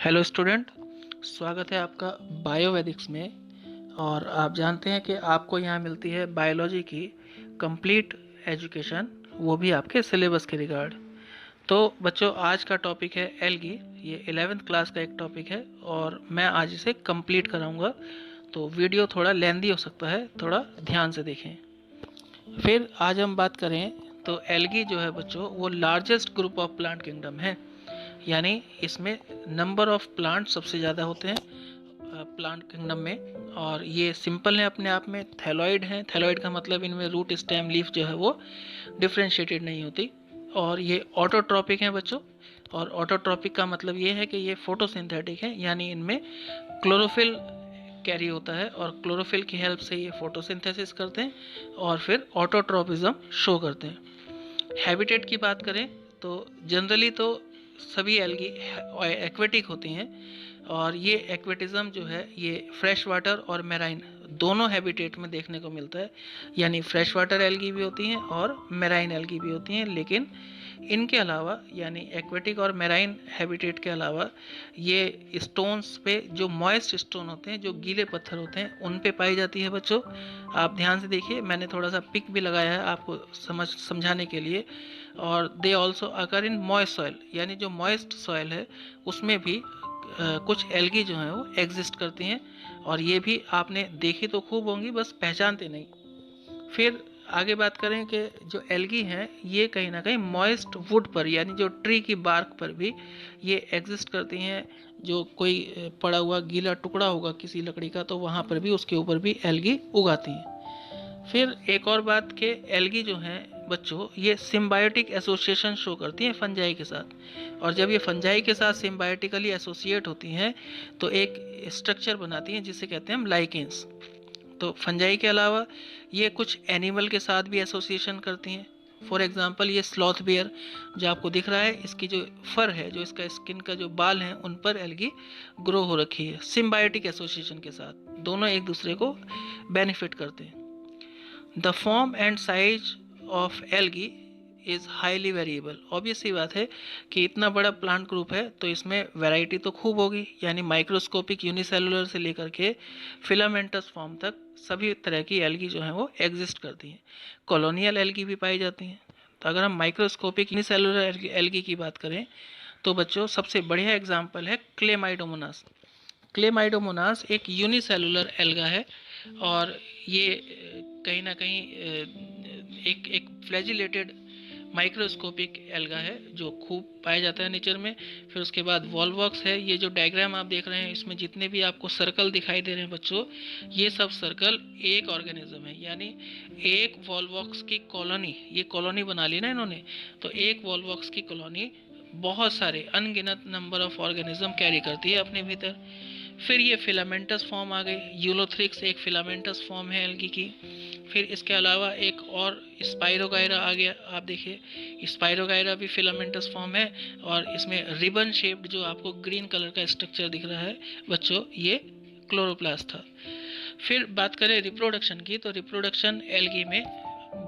Hello student, स्वागत है आपका बायोवेदिक्स में। और आप जानते हैं कि आपको यहाँ मिलती है बायोलॉजी की कंप्लीट एजुकेशन, वो भी आपके सिलेबस के रिगार्ड। तो बच्चों, आज का टॉपिक है एल्गी। ये 11th क्लास का एक टॉपिक है और मैं आज इसे कंप्लीट कराऊंगा। तो वीडियो थोड़ा लेंदी हो सकता है, थोड़ा ध्यान से देखें। फिर आज हम बात करें तो एल्गी जो है बच्चों, वो largest group of plant kingdom है। यानी इसमें नंबर ऑफ प्लांट सबसे ज़्यादा होते हैं प्लांट किंगडम में। और ये सिंपल है अपने आप में, थैलॉइड है। थैलॉइड का मतलब इनमें रूट, स्टेम, लीफ जो है वो डिफ्रेंशिएटेड नहीं होती। और ये ऑटोट्रॉपिक है बच्चों। और ऑटोट्रॉपिक का मतलब ये है कि ये फोटोसिंथेटिक है, यानी इनमें क्लोरोफिल कैरी होता है और क्लोरोफिल की हेल्प से ये फोटोसिंथेसिस करते हैं और फिर ऑटोट्रॉपिज्म शो करते हैं। हैबिटेट की बात करें तो जनरली तो सभी एल्गी एक्वेटिक होती हैं। और ये एक्वेटिज्म जो है ये फ्रेश वाटर और मेराइन दोनों हैबिटेट में देखने को मिलता है। यानी फ्रेश वाटर एल्गी भी होती हैं और मेराइन एल्गी भी होती हैं, लेकिन इनके अलावा यानी एक्वेटिक और मेराइन हैबिटेट के अलावा ये स्टोन्स पे, जो मॉइस्ट स्टोन होते हैं, जो गीले पत्थर होते हैं, उन पे पाई जाती है बच्चों। आप ध्यान से देखिए, मैंने थोड़ा सा पिक भी लगाया है आपको समझाने के लिए। और they also occur in moist soil, यानी जो मॉइस्ट सॉइल है उसमें भी कुछ एल्गी जो है वो एग्जिस्ट करती हैं। और ये भी आपने देखी तो खूब होंगी, बस पहचानते नहीं। फिर आगे बात करें कि जो एल्गी हैं ये कहीं ना कहीं मॉइस्ट वुड पर, यानी जो ट्री की बार्क पर भी ये एग्जिस्ट करती हैं। जो कोई पड़ा हुआ गीला टुकड़ा होगा किसी लकड़ी का, तो वहाँ पर भी, उसके ऊपर भी एल्गी उगाती हैं। फिर एक और बात कि एल्गी जो हैं बच्चों, ये सिम्बायोटिक एसोसिएशन शो करती हैं फंजाई के साथ। और जब ये फंजाई के साथ सिम्बायोटिकली एसोसिएट होती हैं तो एक स्ट्रक्चर बनाती हैं जिसे कहते हैं हम लाइकेंस। तो फंजाई के अलावा ये कुछ एनिमल के साथ भी एसोसिएशन करती हैं। फॉर एग्जाम्पल ये स्लॉथ बियर जो आपको दिख रहा है, इसकी जो फर है, जो इसका स्किन का जो बाल हैं, उन पर एल्गी ग्रो हो रखी है सिम्बायोटिक एसोसिएशन के साथ। दोनों एक दूसरे को बेनिफिट करते हैं। The form and size of algae is highly variable. Obvious सी बात है कि इतना बड़ा प्लांट ग्रुप है तो इसमें वैरायटी तो खूब होगी। यानी माइक्रोस्कोपिक यूनिसेलुलर से लेकर के फिलामेंटस फॉर्म तक सभी तरह की एल्गी जो है वो एग्जिस्ट करती हैं। कॉलोनियल एल्गी भी पाई जाती हैं। तो अगर हम माइक्रोस्कोपिक यूनिसेलुलर एल्गी की बात करें तो बच्चों सबसे बढ़िया एग्जाम्पल है क्लेमाइडोमोनास। क्लेमाइडोमोनास एक यूनिसेलुलर एल्गा है और ये कहीं ना कहीं एक एक फ्लैजिलेटेड माइक्रोस्कोपिक एल्गा है जो खूब पाया जाता है नेचर में। फिर उसके बाद वॉलवॉक्स है। ये जो डायग्राम आप देख रहे हैं, इसमें जितने भी आपको सर्कल दिखाई दे रहे हैं बच्चों, ये सब सर्कल एक ऑर्गेनिज्म है। यानी एक वॉलवॉक्स की कॉलोनी, ये कॉलोनी बना ली ना इन्होंने, तो एक वॉलवॉक्स की कॉलोनी बहुत सारे अनगिनत नंबर ऑफ ऑर्गेनिज्म कैरी करती है अपने भीतर। फिर ये फिलामेंटस फॉर्म आ गई। यूलोथ्रिक्स एक फिलामेंटस फॉर्म है एल्गी की। फिर इसके अलावा एक और स्पाइरोगायरा आ गया। आप देखिए स्पाइरोगायरा भी फिलामेंटस फॉर्म है और इसमें रिबन शेप्ड जो आपको ग्रीन कलर का स्ट्रक्चर दिख रहा है बच्चों, ये क्लोरोप्लास्ट था। फिर बात करें रिप्रोडक्शन की, तो रिप्रोडक्शन एल्गी में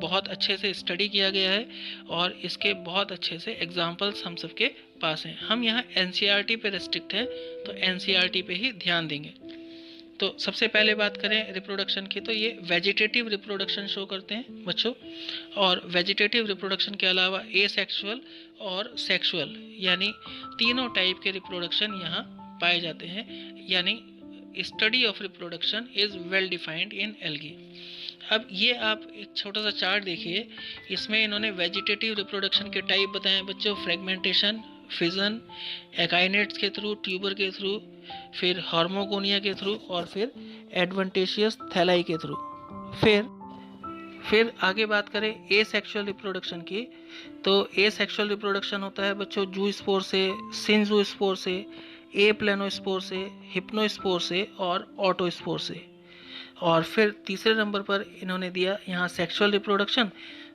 बहुत अच्छे से स्टडी किया गया है और इसके बहुत अच्छे से एग्जाम्पल्स हम सबके पास हैं। हम यहाँ एनसीईआरटी पे रेस्ट्रिक्ट हैं, तो एनसीईआरटी पे ही ध्यान देंगे। तो सबसे पहले बात करें रिप्रोडक्शन की, तो ये वेजिटेटिव रिप्रोडक्शन शो करते हैं बच्चों। और वेजिटेटिव रिप्रोडक्शन के अलावा एसेक्सुअल और सेक्सुअल, यानी तीनों टाइप के रिप्रोडक्शन यहाँ पाए जाते हैं। यानी study of reproduction is well defined in algae. अब ये आप एक छोटा सा चार्ट देखिए, इसमें इन्होंने वेजिटेटिव रिप्रोडक्शन के टाइप बताए हैं बच्चों। फ्रेगमेंटेशन, फिजन, एकाइनेट्स के थ्रू, ट्यूबर के थ्रू, फिर हार्मोगोनिया के थ्रू और फिर एडवेंटेशियस थैलाई के थ्रू। फिर आगे बात करें ए सेक्शुअल रिप्रोडक्शन की, तो ए सेक्शुअल रिप्रोडक्शन होता है बच्चों जू स्पोर से, सिंजू स्पोर से, ए प्लेनोस्पोर से, हिप्नोस्पोर से और ऑटोस्पोर से। और फिर तीसरे नंबर पर इन्होंने दिया यहाँ सेक्सुअल रिप्रोडक्शन।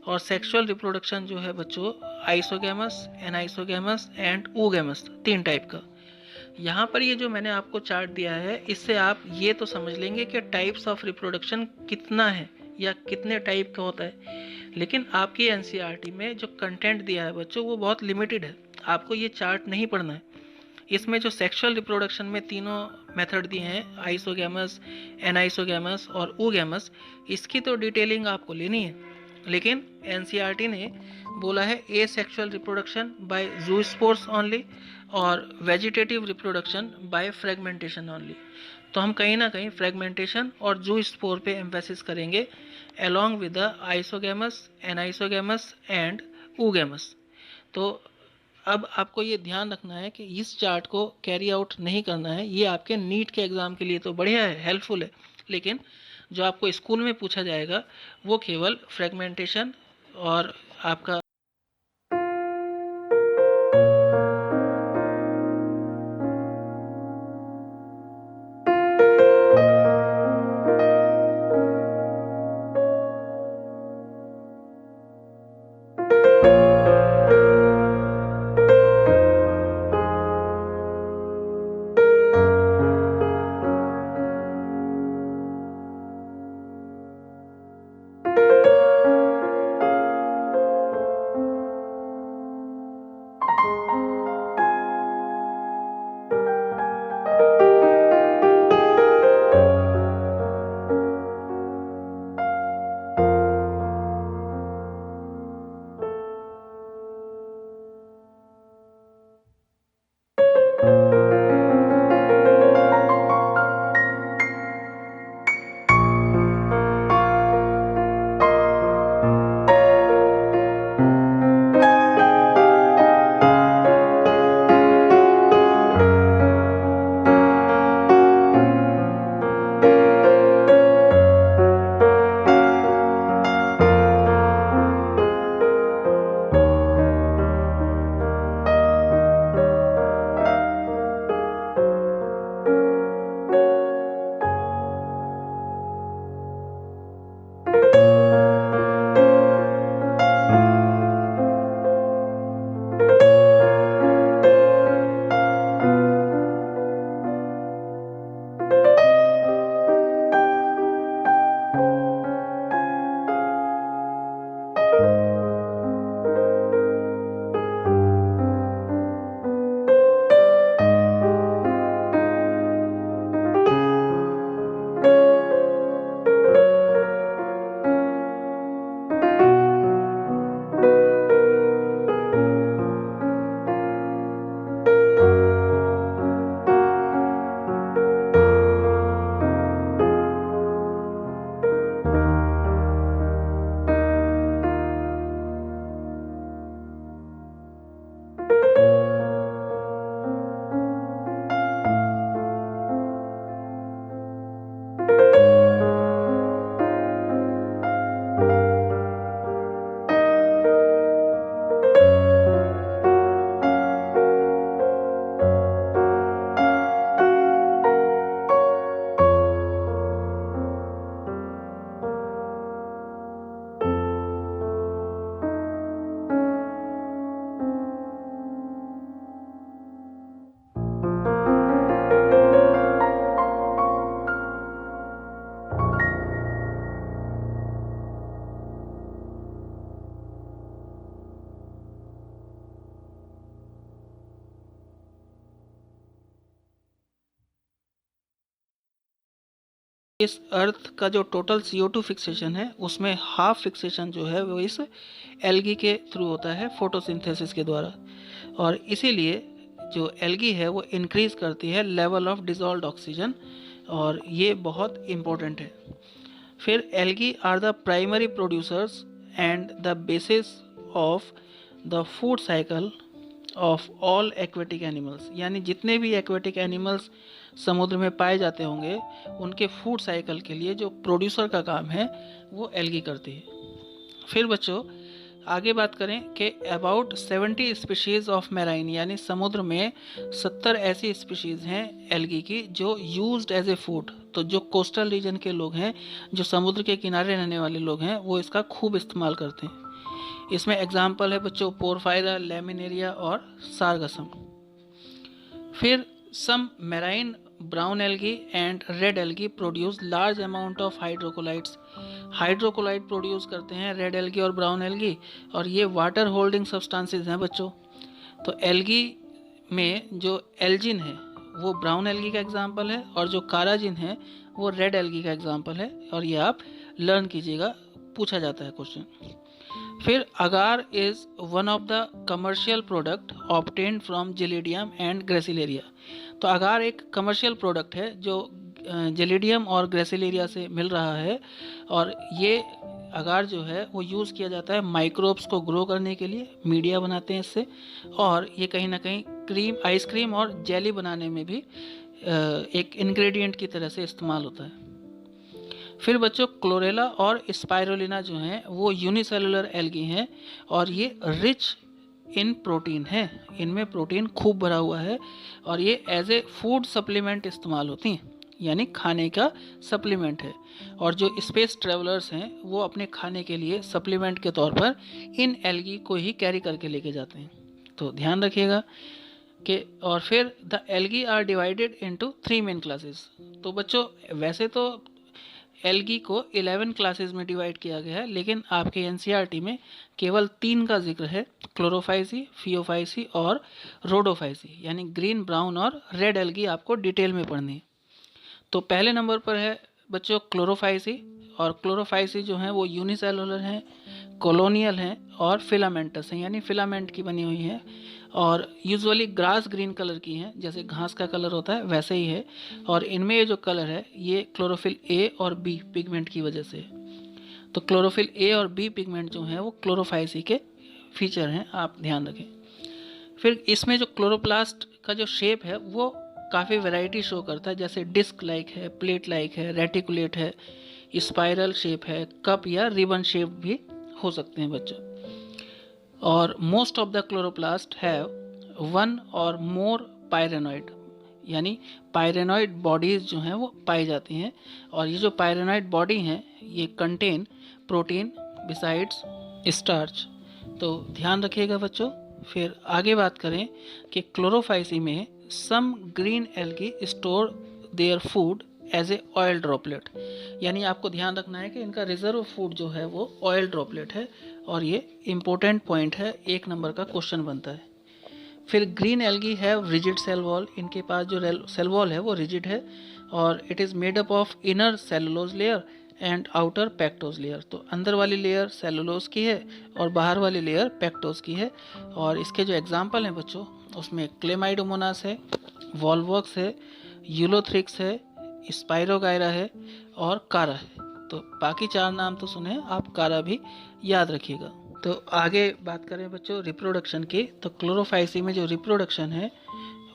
और सेक्सुअल रिप्रोडक्शन जो है बच्चों आइसोगैमस, एनाइसोगैमस एंड oogamous, तीन टाइप का। यहाँ पर ये जो मैंने आपको चार्ट दिया है, इससे आप ये तो समझ लेंगे कि टाइप्स ऑफ रिप्रोडक्शन कितना है या कितने टाइप का होता है। लेकिन आपकी एनसीईआरटी में जो कंटेंट दिया है बच्चों वो बहुत लिमिटेड है, आपको ये चार्ट नहीं पढ़ना है। इसमें जो सेक्सुअल रिप्रोडक्शन में तीनों मेथड दिए हैं, आइसोगैमस, एनाइसोगैमस और oogamous, इसकी तो डिटेलिंग आपको लेनी है, लेकिन एनसीईआरटी ने बोला है asexual reproduction by zoospores only और vegetative reproduction by fragmentation only. तो हम कहीं ना कहीं फ्रेगमेंटेशन और जूस्पोर पे एम्फेसिस करेंगे along with the isogamous, anisogamous and oogamous। तो अब आपको ये ध्यान रखना है कि इस चार्ट को कैरी आउट नहीं करना है। ये आपके नीट के एग्ज़ाम के लिए तो बढ़िया है, हेल्पफुल है, लेकिन जो आपको स्कूल में पूछा जाएगा वो केवल फ्रेगमेंटेशन और आपका इस अर्थ का जो टोटल CO2 फिक्सेशन है उसमें हाफ फिक्सेशन जो है वो इस एल्गी के थ्रू होता है फोटोसिंथेसिस के द्वारा, और इसीलिए जो एल्गी है वो इंक्रीज करती है लेवल ऑफ डिजॉल्व्ड ऑक्सीजन, और ये बहुत इम्पोर्टेंट है। फिर algae are the primary producers and the basis of the food cycle of all aquatic animals, यानी जितने भी एक्वेटिक एनिमल्स समुद्र में पाए जाते होंगे उनके फूड साइकिल के लिए जो प्रोड्यूसर का काम है वो एल्गी करती है। फिर बच्चों आगे बात करें कि अबाउट 70 स्पीशीज़ ऑफ मैराइन, यानी समुद्र में 70 ऐसी स्पीशीज़ हैं एल्गी की जो यूज्ड एज ए फूड। तो जो कोस्टल रीजन के लोग हैं, जो समुद्र के किनारे रहने वाले लोग हैं, वो इसका खूब इस्तेमाल करते हैं। इसमें एग्जाम्पल है बच्चों पोरफायरा, लेमिनेरिया और सारगसम। फिर some marine brown algae and red algae produce large amount of hydrocolloids. Hydrocolloid produce करते हैं रेड एल्गी और ब्राउन एल्गी, और ये वाटर होल्डिंग सब्सटेंसेस हैं बच्चों। तो एल्गी में जो एल्जिन है वो ब्राउन एल्गी का एग्जाम्पल है, और जो काराजिन है वो रेड एल्गी का एग्जाम्पल है, और ये आप लर्न कीजिएगा, पूछा जाता है क्वेश्चन। फिर agar is one of the commercial product obtained from Gelidium and Gracilaria. तो अगार एक कमर्शियल प्रोडक्ट है जो जेलिडियम और ग्रेसिलेरिया से मिल रहा है, और ये अगार जो है वो यूज़ किया जाता है माइक्रोब्स को ग्रो करने के लिए, मीडिया बनाते हैं इससे, और ये कहीं ना कहीं क्रीम, आइसक्रीम और जेली बनाने में भी एक इंग्रेडिएंट की तरह से इस्तेमाल होता है। फिर बच्चों क्लोरेला और स्पाइरोलिना जो हैं वो यूनिसेलुलर एल्गी हैं, और ये रिच इन प्रोटीन है, इनमें प्रोटीन खूब भरा हुआ है, और ये एज ए फूड सप्लीमेंट इस्तेमाल होती हैं, यानी खाने का सप्लीमेंट है। और जो स्पेस ट्रेवलर्स हैं वो अपने खाने के लिए सप्लीमेंट के तौर पर इन एल्गी को ही कैरी करके लेके जाते हैं, तो ध्यान रखिएगा कि। और फिर the algae are divided into 3 main classes. तो बच्चों वैसे तो एल्गी को 11 क्लासेस में डिवाइड किया गया है, लेकिन आपके एनसीईआरटी में केवल 3 का जिक्र है, क्लोरोफाइसी, फियोफाइसी और रोडोफाइसी, यानी ग्रीन, ब्राउन और रेड एल्गी आपको डिटेल में पढ़नी है। तो पहले नंबर पर है बच्चों क्लोरोफाइसी, और क्लोरोफाइसी जो है वो यूनिसेलुलर हैं, कॉलोनियल हैं और फिलामेंटस हैं, यानी फिलामेंट की बनी हुई हैं, और यूजुअली ग्रास ग्रीन कलर की हैं, जैसे घास का कलर होता है वैसे ही है। और इनमें ये जो कलर है ये क्लोरोफिल ए और बी पिगमेंट की वजह से। तो क्लोरोफिल ए और बी पिगमेंट जो हैं वो क्लोरोफाइसी के फीचर हैं, आप ध्यान रखें। फिर इसमें जो क्लोरोप्लास्ट का जो शेप है वो काफ़ी वैरायटी शो करता है, जैसे डिस्क लाइक है, प्लेट लाइक है, रेटिकुलेट है, स्पाइरल शेप है, कप या रिबन शेप भी हो सकते हैं बच्चों। और most of the chloroplast have 1 और मोर पायरेनॉइड, यानी पायरेनॉइड बॉडीज जो हैं वो पाई जाती हैं, और ये जो पायरेनॉइड बॉडी हैं ये कंटेन प्रोटीन बिसाइड्स स्टार्च, तो ध्यान रखिएगा बच्चों। फिर आगे बात करें कि क्लोरोफाइसी में some green algae store their food as a oil droplet, यानी आपको ध्यान रखना है कि इनका रिजर्व फूड जो है वो ऑयल ड्रॉपलेट है, और ये इम्पोर्टेंट पॉइंट है, 1 नंबर का क्वेश्चन बनता है। फिर green algae have rigid cell wall, इनके पास जो सेल वॉल है वो रिजिड है, और it is made up of inner cellulose layer and outer pectose layer. तो अंदर वाली लेयर सेलुलोज की है और बाहर वाली लेयर पेक्टोज की है। और इसके जो एग्जाम्पल हैं बच्चों उसमें क्लेमाइडोमोनास है, वॉल्वॉक्स है, यूलोथ्रिक्स है, स्पाइरोगायरा है और कारा है। तो बाकी 4 नाम तो सुने, आप कारा भी याद रखिएगा। तो आगे बात करें बच्चों रिप्रोडक्शन की, तो क्लोरोफाइसी में जो रिप्रोडक्शन है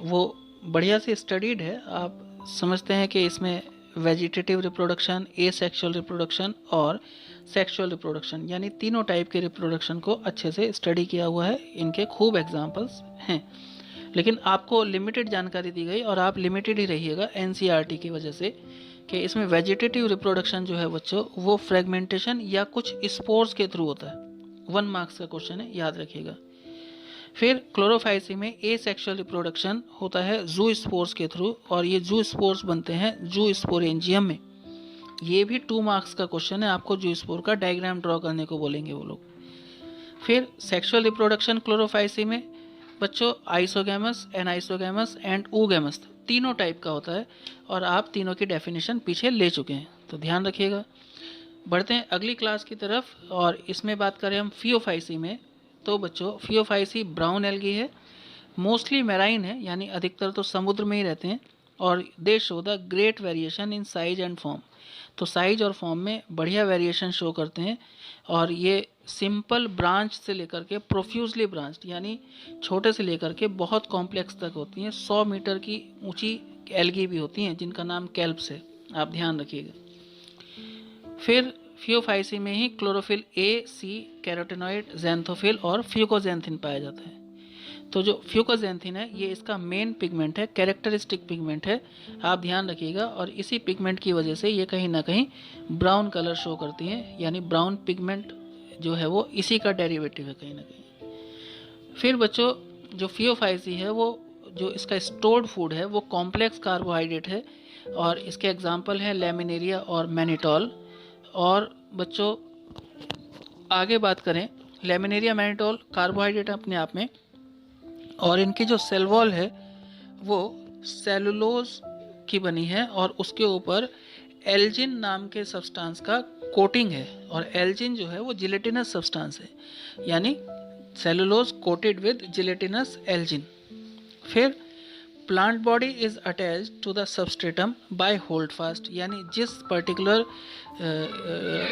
वो बढ़िया से स्टडीड है। आप समझते हैं कि इसमें वेजिटेटिव रिप्रोडक्शन, एसेक्सुअल रिप्रोडक्शन और सेक्सुअल रिप्रोडक्शन, यानी तीनों टाइप के रिप्रोडक्शन को अच्छे से स्टडी किया हुआ है। इनके खूब एग्जाम्पल्स हैं, लेकिन आपको लिमिटेड जानकारी दी गई और आप लिमिटेड ही रहिएगा एनसीईआरटी की वजह से, कि इसमें वेजिटेटिव रिप्रोडक्शन जो है बच्चों वो फ्रेगमेंटेशन या कुछ स्पोर्स के थ्रू होता है। 1 मार्क्स का क्वेश्चन है, याद रखिएगा। फिर क्लोरोफाइसी में एसेक्सुअल रिप्रोडक्शन होता है जू स्पोर्स के थ्रू, और ये जू स्पोर्स बनते हैं जू स्पोरेंजियम में। ये भी 2 मार्क्स का क्वेश्चन है, आपको जू स्पोर का डायग्राम ड्रॉ करने को बोलेंगे वो लोग। फिर सेक्सुअल रिप्रोडक्शन क्लोरोफाइसी में बच्चों आइसोगैमस, एनाइसोगैमस एंड oogamous तीनों टाइप का होता है, और आप तीनों की डेफिनेशन पीछे ले चुके हैं, तो ध्यान रखिएगा। बढ़ते हैं अगली क्लास की तरफ, और इसमें बात करें हम फियोफाइसी में, तो बच्चों फियोफाइसी ब्राउन एल्गी है, मोस्टली मैराइन है, यानी अधिकतर तो समुद्र में ही रहते हैं, और दे show the great variation in size and form. तो साइज और फॉर्म में बढ़िया वेरिएशन शो करते हैं, और ये सिंपल ब्रांच से लेकर के प्रोफ्यूजली ब्रांच्ड, यानी छोटे से लेकर के बहुत कॉम्प्लेक्स तक होती हैं। 100 मीटर की ऊंची एल्गी भी होती हैं जिनका नाम कैल्प्स है, आप ध्यान रखिएगा। फिर फियोफाइसी में ही chlorophyll A, C, carotenoid, xanthophyll और फ्यूकोजेंथिन पाया जाता है। तो जो फ्यूकोजेंथिन है ये इसका मेन पिगमेंट है, कैरेक्टरिस्टिक पिगमेंट है, आप ध्यान रखिएगा। और इसी पिगमेंट की वजह से ये कहीं ना कहीं ब्राउन कलर शो करती हैं, यानी ब्राउन पिगमेंट जो है वो इसी का डेरिवेटिव है कहीं ना कहीं। फिर बच्चों जो फियोफाइसी है वो जो इसका स्टोर्ड फूड है वो कॉम्प्लेक्स कार्बोहाइड्रेट है, और इसके एग्जाम्पल हैं लेमिनेरिया और मैनिटॉल। और बच्चों आगे बात करें, लेमिनेरिया मैनिटॉल कार्बोहाइड्रेट अपने आप में, और इनकी जो सेल वॉल है वो सेलुलोज की बनी है और उसके ऊपर एल्जिन नाम के सब्सटेंस का कोटिंग है। और एल्जिन जो है वो जिलेटिनस सब्सटेंस है, यानी cellulose coated with gelatinous algin. फिर plant body is attach to the substratum by holdfast, यानी जिस पर्टिकुलर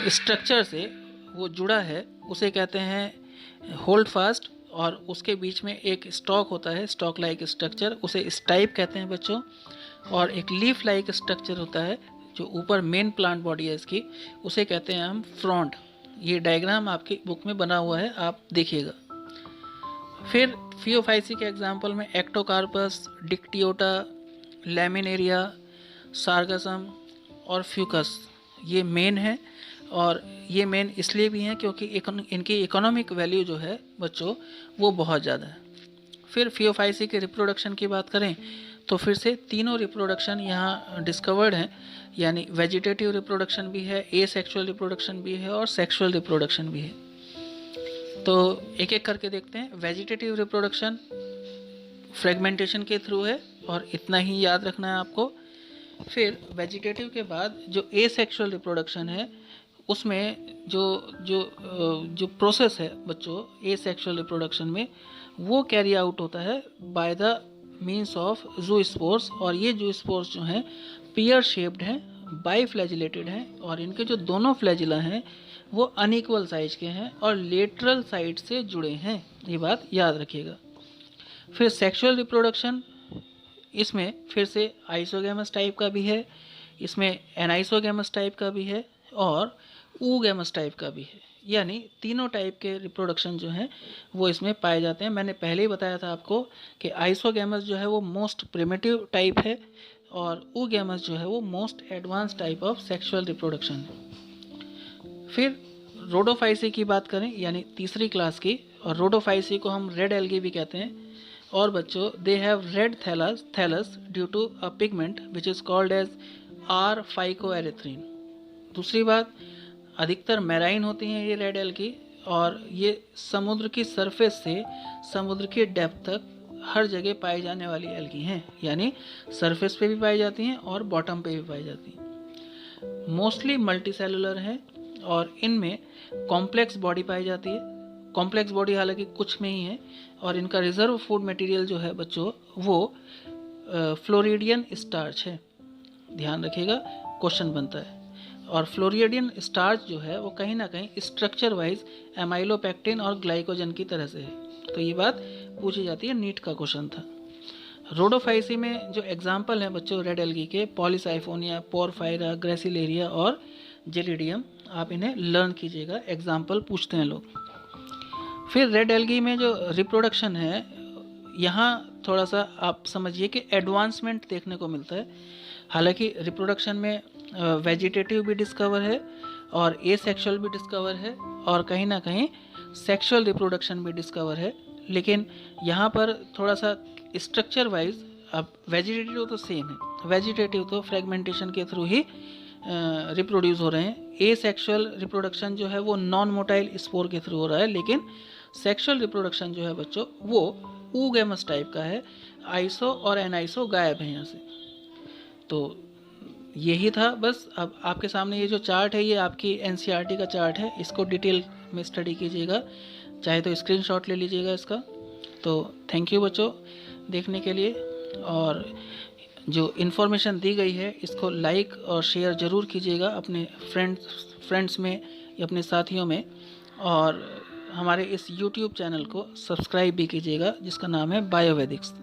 स्ट्रक्चर से वो जुड़ा है उसे कहते हैं होल्ड फास्ट, और उसके बीच में एक स्टॉक होता है, स्टॉक लाइक स्ट्रक्चर, उसे स्टाइप कहते हैं बच्चों। और एक लीफ लाइक स्ट्रक्चर होता है जो ऊपर मेन प्लांट बॉडी है इसकी, उसे कहते हैं हम फ्रॉन्ट। ये डायग्राम आपकी बुक में बना हुआ है, आप देखिएगा। फिर फियोफाइसी के एग्जाम्पल में एक्टोकार्पस, डिक्टियोटा, लैमिनेरिया, सार्गसम और फ्यूकस ये मेन है। और ये मेन इसलिए भी हैं क्योंकि इनकी इकोनॉमिक वैल्यू जो है बच्चों वो बहुत ज़्यादा है। फिर फियोफाइसी के रिप्रोडक्शन की बात करें तो फिर से तीनों रिप्रोडक्शन यहाँ डिस्कवर्ड हैं, यानी वेजिटेटिव रिप्रोडक्शन भी है, एसेक्सुअल रिप्रोडक्शन भी है और सेक्सुअल रिप्रोडक्शन भी है। तो एक एक करके देखते हैं। वेजिटेटिव रिप्रोडक्शन फ्रेगमेंटेशन के थ्रू है और इतना ही याद रखना है आपको। फिर वेजिटेटिव के बाद जो एसेक्सुअल रिप्रोडक्शन है उसमें जो जो जो प्रोसेस है बच्चों एसेक्सुअल रिप्रोडक्शन में वो कैरी आउट होता है बाय द मीन्स ऑफ ज़ूस्पोर्स। और ये ज़ूस्पोर्स जो हैं पियर शेप्ड हैं, बाईफ्लैजिलेटेड हैं और इनके जो दोनों फ्लैजिला हैं वो अनइक्वल साइज के हैं और लेटरल साइड से जुड़े हैं, ये बात याद रखिएगा। फिर सेक्सुअल रिप्रोडक्शन, इसमें फिर से आइसोगैमस टाइप का भी है, इसमें एनाइसोगैमस टाइप का भी है और ऊगैमस टाइप का भी है, यानी तीनों टाइप के रिप्रोडक्शन जो हैं वो इसमें पाए जाते हैं। मैंने पहले ही बताया था आपको कि आइसोगैमस जो है वो मोस्ट प्रिमिटिव टाइप है और ऊगैमस जो है वो most advance type of sexual reproduction है। फिर रोडोफाइसी की बात करें, यानी तीसरी क्लास की, और रोडोफाइसी को हम रेड एल्गी भी कहते हैं। और बच्चों they have red thallus due to a pigment which is called as R phycoerythrin. दूसरी बात, अधिकतर मैराइन होती हैं ये रेड एल्गी और ये समुद्र की सरफेस से समुद्र की डेप्थ तक हर जगह पाई जाने वाली एल्गी हैं, यानी सरफेस पे भी पाई जाती हैं और बॉटम पे भी पाई जाती हैं। मोस्टली मल्टी सेलुलर हैं और इनमें कॉम्प्लेक्स बॉडी पाई जाती है। कॉम्प्लेक्स बॉडी हालांकि कुछ में ही है और इनका रिजर्व फूड मटेरियल जो है बच्चों वो फ्लोरिडियन स्टार्च है, ध्यान रखिएगा, क्वेश्चन बनता है। और फ्लोरिडियन स्टार्च जो है वो कहीं ना कहीं स्ट्रक्चर वाइज एमाइलोपेक्टिन और ग्लाइकोजन की तरह से है, तो ये बात पूछी जाती है, नीट का क्वेश्चन था। रोडोफाइसी में जो एग्जाम्पल हैं बच्चों रेड एल्गी के, पॉलीसाइफोनिया, पोरफायरा, ग्रेसिलेरिया और जेलिडियम, आप इन्हें लर्न कीजिएगा, एग्जाम्पल पूछते हैं लोग। फिर रेड एल्गी में जो रिप्रोडक्शन है यहाँ थोड़ा सा आप समझिए कि एडवांसमेंट देखने को मिलता है। हालांकि रिप्रोडक्शन में वेजिटेटिव भी डिस्कवर है और एसेक्सुअल भी डिस्कवर है और कहीं ना कहीं सेक्सुअल रिप्रोडक्शन भी डिस्कवर है, लेकिन यहाँ पर थोड़ा सा स्ट्रक्चर वाइज, अब वेजिटेटिव तो सेम है, वेजिटेटिव तो फ्रेगमेंटेशन के थ्रू ही रिप्रोड्यूस हो रहे हैं। एसेक्सुअल रिप्रोडक्शन जो है वो नॉन मोटाइल स्पोर के थ्रू हो रहा है, लेकिन सेक्सुअल रिप्रोडक्शन जो है बच्चों वो ऊगैमस टाइप का है, आइसो और एनाइसो गायब है यहाँ से। तो यही था बस। अब आपके सामने ये जो चार्ट है ये आपकी एनसीईआरटी का चार्ट है, इसको डिटेल में स्टडी कीजिएगा, चाहे तो स्क्रीनशॉट ले लीजिएगा इसका। तो थैंक यू बच्चों देखने के लिए, और जो इन्फॉर्मेशन दी गई है इसको लाइक और शेयर ज़रूर कीजिएगा अपने फ्रेंड्स में या अपने साथियों में, और हमारे इस यूट्यूब चैनल को सब्सक्राइब भी कीजिएगा जिसका नाम है बायोवैदिक्स।